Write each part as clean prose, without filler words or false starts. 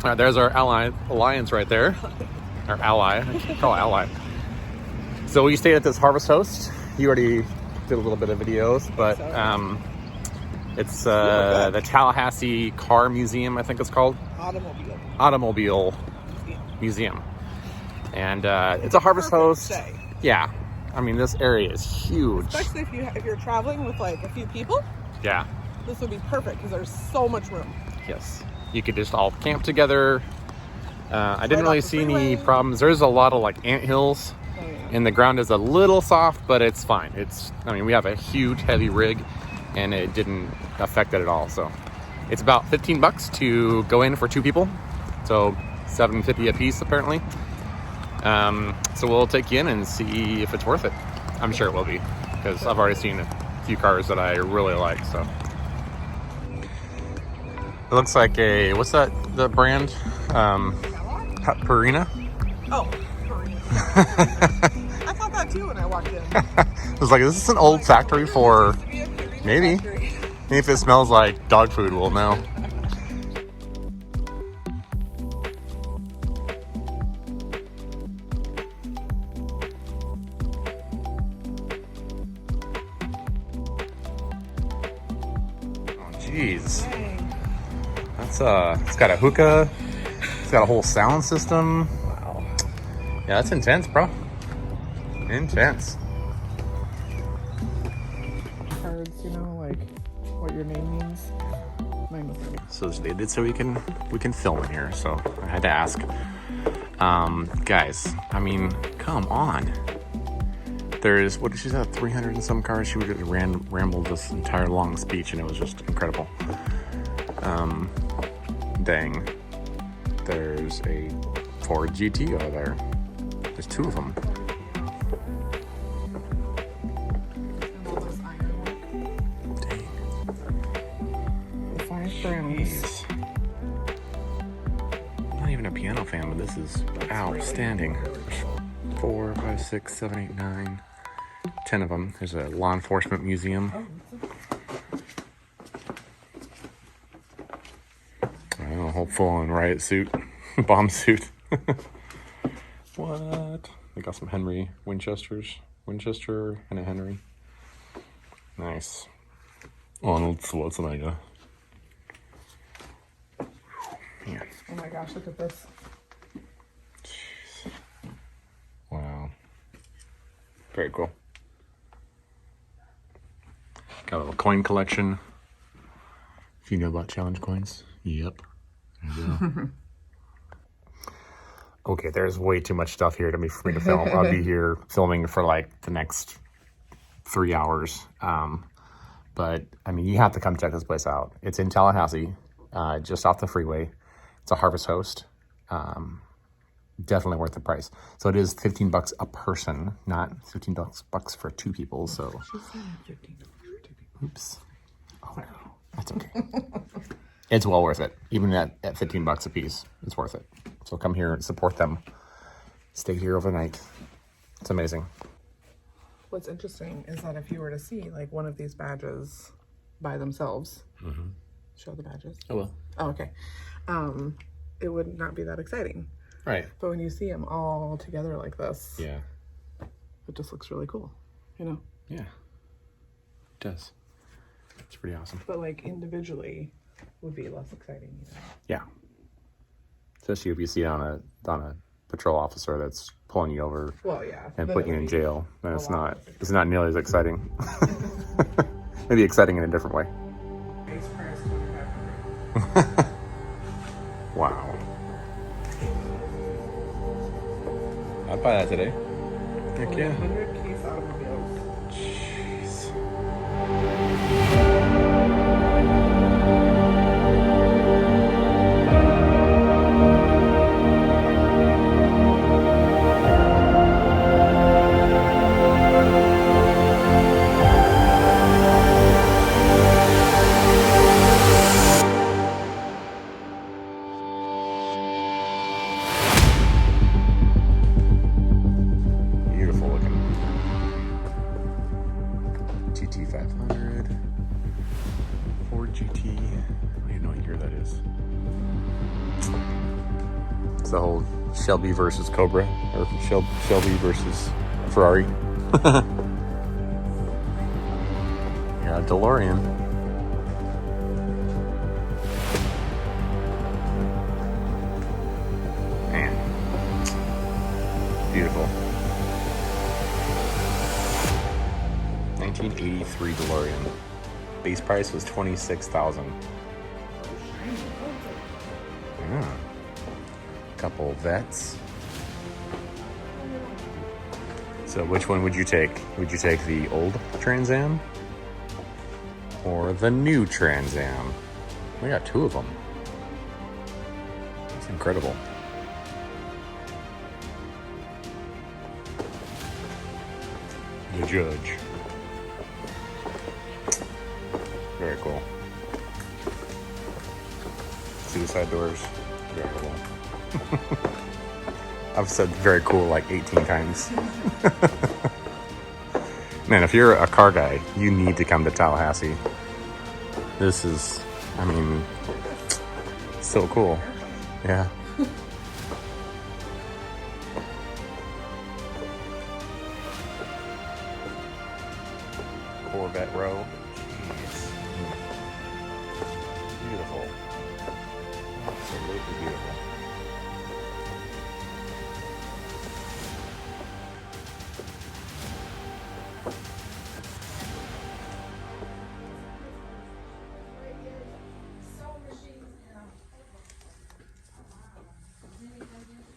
All right, there's our alliance right there. Our ally. I can't call it ally. So we stayed at this Harvest Host. You already did a little bit of videos, but it's the Tallahassee Car Museum, I think it's called. Automobile Museum. And it's a Harvest Host. Yeah. I mean, this area is huge. Especially if you're traveling with like a few people. Yeah. This would be perfect because there's so much room. Yes. You could just all camp together. I didn't really see any problems. There's a lot of like anthills. And the ground is a little soft, but it's fine. I mean, we have a huge, heavy rig, and it didn't affect it at all. So it's about $15 to go in for 2 people. So $7.50 a piece, apparently. So we'll take you in and see if it's worth it. I'm sure it will be, because I've already seen a few cars that I really like. So it looks like what's that? The brand? Purina. Oh. I thought that too when I walked in. I was like, is this an old factory for... Maybe. Maybe if it smells like dog food, we'll know. Oh, jeez. That's it's got a hookah. It's got a whole sound system. Yeah, that's intense, bro. Intense. Cards, you know, like what your name means. So they did so we can film in here. So I had to ask, guys. I mean, come on. There's what did she say? 300 and some cars. She just rambled this entire long speech, and it was just incredible. Dang. There's a Ford GT over there. There's 2 of them. Dang. The 5 Browns. I'm not even a piano fan, but this is outstanding. 4, 5, 6, 7, 8, 9, 10 of them. There's a law enforcement museum. I don't know, whole full-on riot suit, bomb suit. What? They got some Henry Winchesters. Winchester and a Henry. Nice. Arnold Schwarzenegger. Man. Oh my gosh, look at this. Jeez. Wow. Very cool. Got a little coin collection. If you know about challenge coins. Yep. There you go. Okay, there's way too much stuff here for me to film. I'll be here filming for like the next 3 hours. But I mean, you have to come check this place out. It's in Tallahassee, just off the freeway. It's a Harvest Host. Definitely worth the price. So it is $15 a person, not $15 for 2 people. So, oops. Oh no, that's okay. It's well worth it. Even at $15 a piece, it's worth it. So come here and support them. Stay here overnight. It's amazing. What's interesting is that if you were to see like one of these badges by themselves, show the badges. Oh, well. Oh, okay. It would not be that exciting. Right. But when you see them all together like this, Yeah. it just looks really cool, you know? Yeah. It does. It's pretty awesome. But like individually would be less exciting, you know? Yeah. Especially if you see on a patrol officer that's pulling you over and putting you in jail, then it's not nearly as exciting. Maybe exciting in a different way. Wow. I'd buy that today. Heck yeah. 100 case automobiles. Jeez. GT 500, Ford GT, I don't even know what year that is. It's the whole Shelby versus Cobra, or Shelby versus Ferrari. Yeah, DeLorean. Man, beautiful. 1983 DeLorean. Base price was $26,000. Yeah. Couple vets. So which one would you take? Would you take the old Trans Am or the new Trans Am? We got two of them. That's incredible. The Judge. Very cool. Suicide doors. Very cool. I've said very cool like 18 times. Man, if you're a car guy, you need to come to Tallahassee. This is, I mean, so cool. Yeah. Corvette row. Jeez. Beautiful. Absolutely beautiful.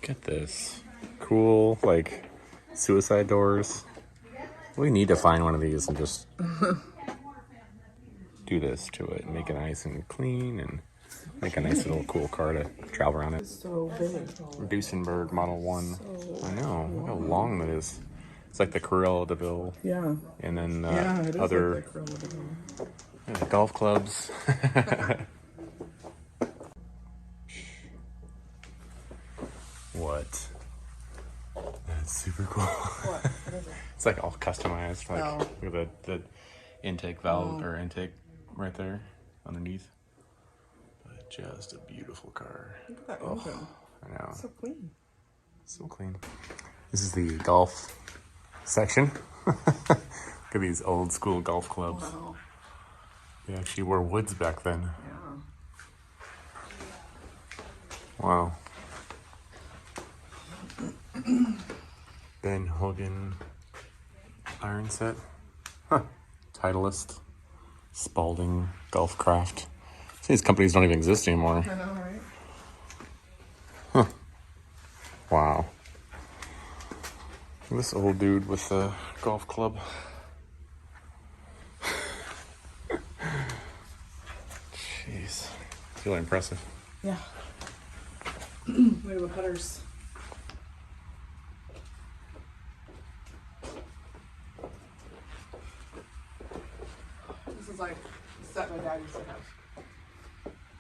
Get this. Cool, like, suicide doors. We need to find one of these and just do this to it. Make it nice and clean and make a nice little cool car to travel around it. It's so big. Duesenberg Model 1. I know. Look how long that is. It's like the Cruella de Vil. Yeah. And then Yeah, it is other like the Cruella de Vil. golf clubs. What? That's super cool. What? What is it? It's like all customized. Like, Oh. look at the intake valve or intake right there underneath. But just a beautiful car. Look at that engine. I know. So clean. So clean. This is the golf section. Look at these old school golf clubs. Wow. They actually wore woods back then. Yeah. Wow. Ben Hogan iron set. Huh. Titleist. Spalding Golfcraft. These companies don't even exist anymore. I know, right? Huh. Wow. This old dude with a golf club. Jeez. Really impressive. Yeah. Look at the putters. This is like the set my dad used to have.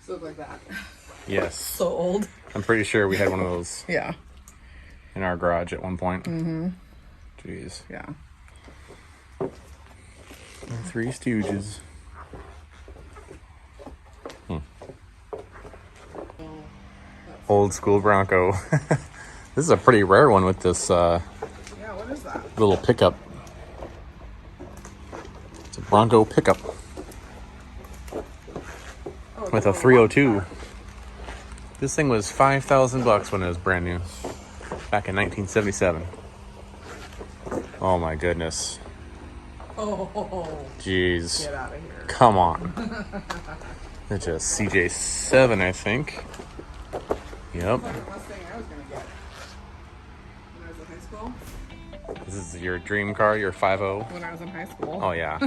So look like that. Yes. So old. I'm pretty sure we had one of those Yeah. in our garage at one point. Mm-hmm. Jeez. Yeah. The Three Stooges. Old school Bronco. This is a pretty rare one with this Yeah, what is that? little pickup. It's a Bronco Pickup Oh, with a 302. This thing was $5,000 when it was brand new, back in 1977. Oh my goodness. Oh, Jeez. get out of here. Come on. It's a CJ7, I think. Yep. That's the Mustang I was going to get when I was in high school. This is your dream car, your 5.0. When I was in high school. Oh, yeah.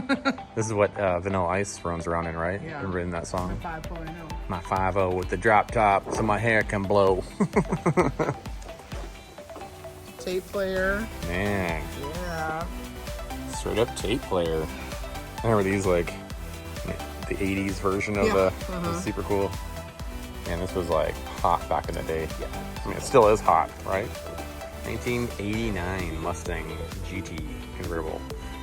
This is what Vanilla Ice runs around in, right? Yeah. Remember in that song? 5.0. My 5.0 with the drop top so my hair can blow. Tape player. Man, Yeah. straight up tape player. I remember these, like, the 80s version of Yeah. it was super cool. And this was like hot back in the day. Yeah. I mean, it still is hot, right? 1989 Mustang GT Convertible.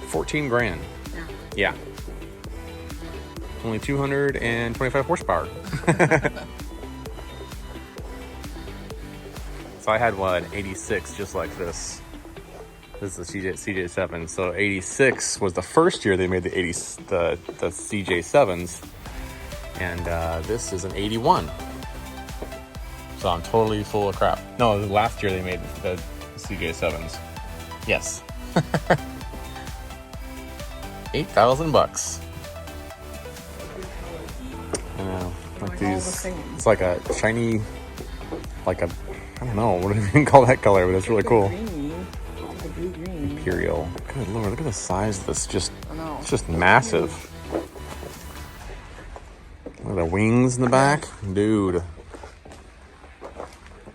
14 grand. Yeah. Yeah. Only 225 horsepower. So I had one 86 just like this. This is the CJ7. So 86 was the first year they made the CJ7s. And this is an 81. So I'm totally full of crap. No, last year they made the CJ7s. Yes. $8,000. Yeah, like these. It's like a shiny, like a, I don't know, what do you even call that color, but it's really cool. Like a blue green. Imperial. Good lord, look at the size of this. It's just massive. Look at the wings in the back. Dude.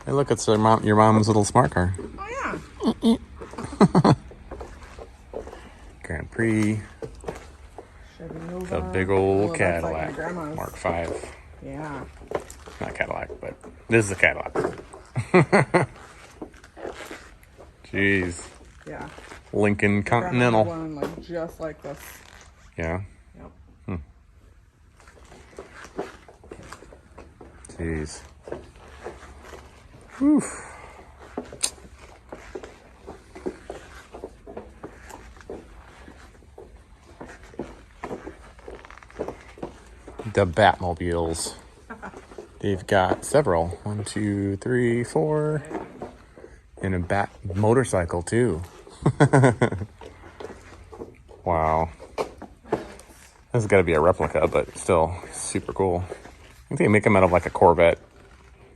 Hey, look, it's your mom's little smart car. Oh, yeah. Grand Prix. Chevy Nova. The big old Cadillac. Cadillac. Like Mark 5. Yeah. Not Cadillac, but this is a Cadillac. Jeez. Yeah. Lincoln Continental. One like just like this. Yeah. Yep. Jeez. Whew. The Batmobiles. They've got several. 1, 2, 3, 4. And a Bat motorcycle too. Wow. This has got to be a replica, but still super cool. I think they make them out of like a Corvette.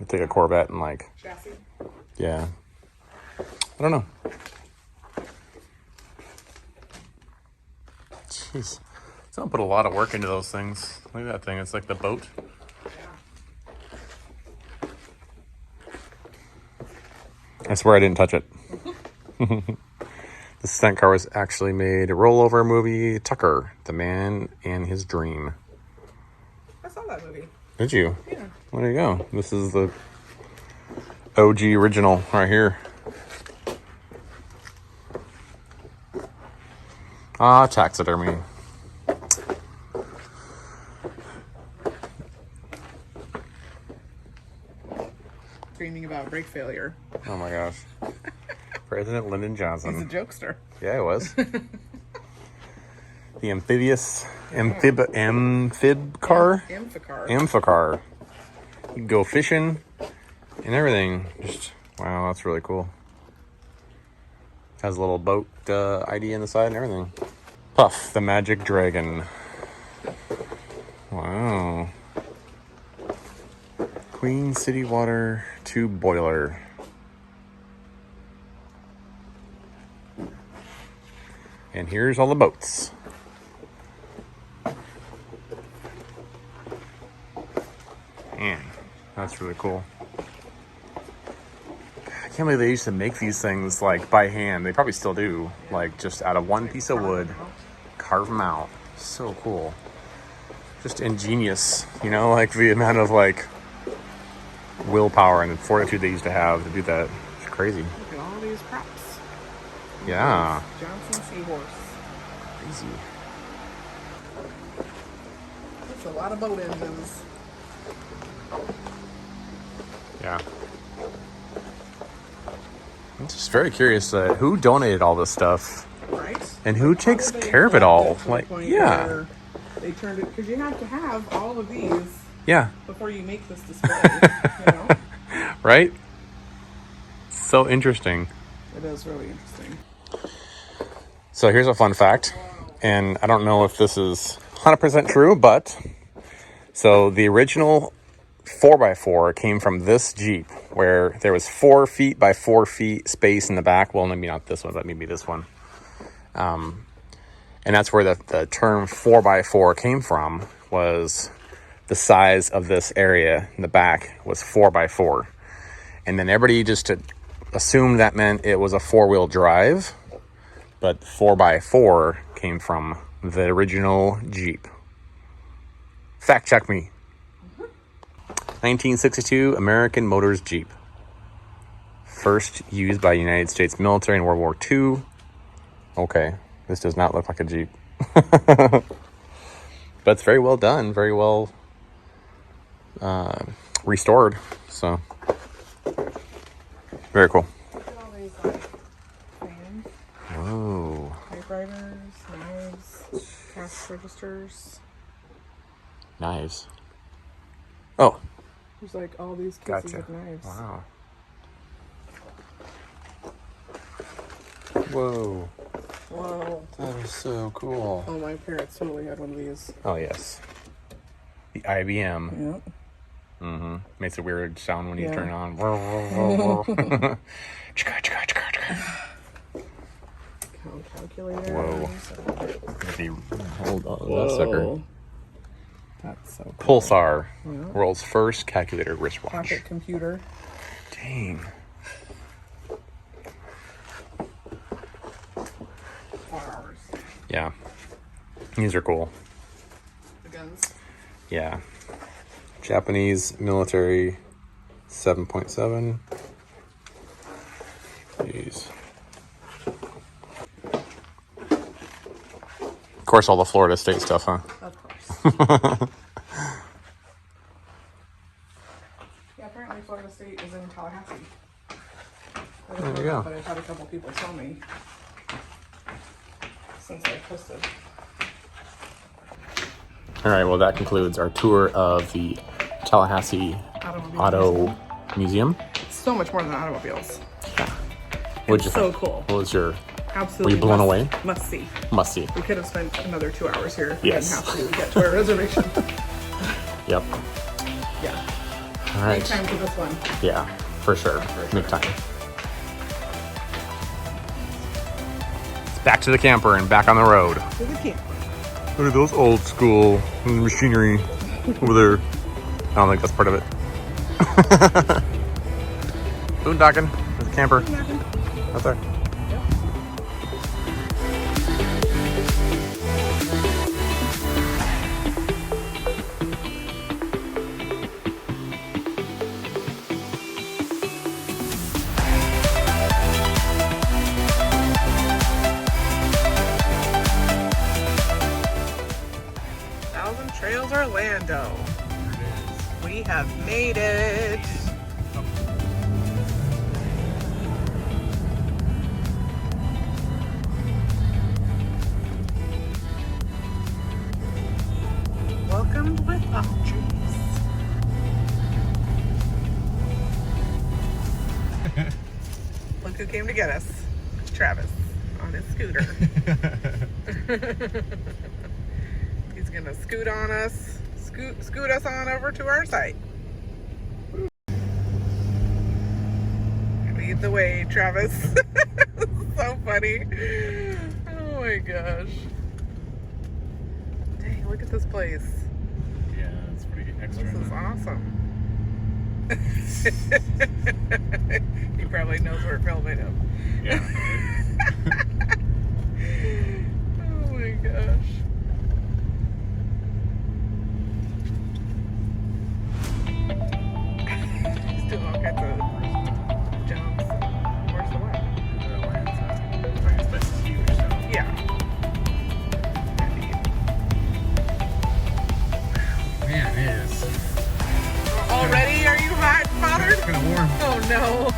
They take a Corvette and like... Chassis. Yeah. I don't know. Jeez. Someone put a lot of work into those things. Look at that thing. It's like the boat. I swear I didn't touch it. The stunt car was actually made a rollover movie, Tucker, The Man and His Dream. I saw that movie. Did you? Yeah. Well, there you go. This is the OG original right here. Ah, taxidermy. Dreaming about brake failure. Oh my gosh. President Lyndon Johnson. He's a jokester. Yeah, it was. The amphib car? Amphicar. Amphicar. You can go fishing and everything. Just, wow, that's really cool. Has a little boat ID in the side and everything. Puff, the Magic Dragon. Wow. Queen City Water Tube Boiler. And here's all the boats. Man, that's really cool. I can't believe they used to make these things like by hand. They probably still do. Like just out of one piece of wood. Carve them out. So cool. Just ingenious, you know, like the amount of like willpower and fortitude they used to have to do that. It's crazy. Look at all these props. Yeah. Johnson Seahorse. Crazy. That's a lot of boat engines. Yeah. I'm just very curious who donated all this stuff. Right? And who takes care of it all? Like, yeah. They turned it, because you have to have all of these Yeah. before you make this display, you know? Right? So interesting. It is really interesting. So here's a fun fact, and I don't know if this is 100% true, but so the original 4x4 came from this Jeep, where there was 4 feet by 4 feet space in the back. Well, maybe not this one, but maybe this one. And that's where the term 4x4 came from, was the size of this area in the back was 4x4. And then everybody just assumed that meant it was a 4-wheel drive, but 4x4 came from the original Jeep. Fact check me. 1962 American Motors Jeep. First used by United States military in World War II. Okay, this does not look like a Jeep. But it's very well done, very well restored. So Very cool. Look at all these like fans, Whoa. typewriters, knives, cash registers. Knives. Oh. There's like all these cases Gotcha. of knives. Wow. Whoa. Whoa. That is so cool. Oh, my parents totally had one of these. Oh, yes. The IBM. Yep. Mm-hmm. Makes a weird sound when you Yeah. turn it on. Count calculators. Whoa. Hold on. Whoa. That sucker. That's so cool. Pulsar. Yeah. World's first calculator wristwatch. Pocket computer. Dang. Flowers. Yeah. These are cool. The guns. Yeah. Japanese military 7.7. Jeez. Of course, all the Florida State stuff, huh? Of course. Yeah, apparently Florida State is in Tallahassee. I didn't There know you go. that, but I've had a couple people tell me since I posted. All right, well, that concludes our tour of the Tallahassee Automobile Auto Museum. So much more than automobiles. What'd you So think? cool. What was your Absolutely. Were you blown must- away? Must see. must see? We could have spent another 2 hours here if we Yes. didn't have to get to our reservation. Yep. Yeah. All Make right. time for this one. Yeah, for sure. Make time. It's back to the camper and back on the road. To the camp. Look at those old school machinery over there. I don't think that's part of it. Boondocking. There's a camper. Out there. Thousand Trails Orlando. We have made it. Welcome with palm trees. Look who came to get us. Travis on his scooter. He's gonna scoot on us, scoot us on over to our site. Lead the way, Travis. So funny. Oh my gosh. Dang, look at this place. Yeah, it's pretty extra. This is awesome. He probably knows we're filming him. Yeah. Oh my gosh. He's doing all kinds of jumps. Where's the what? Yeah. Man, it is. Already? Are you hot and bothered? Kind of warm. Oh no.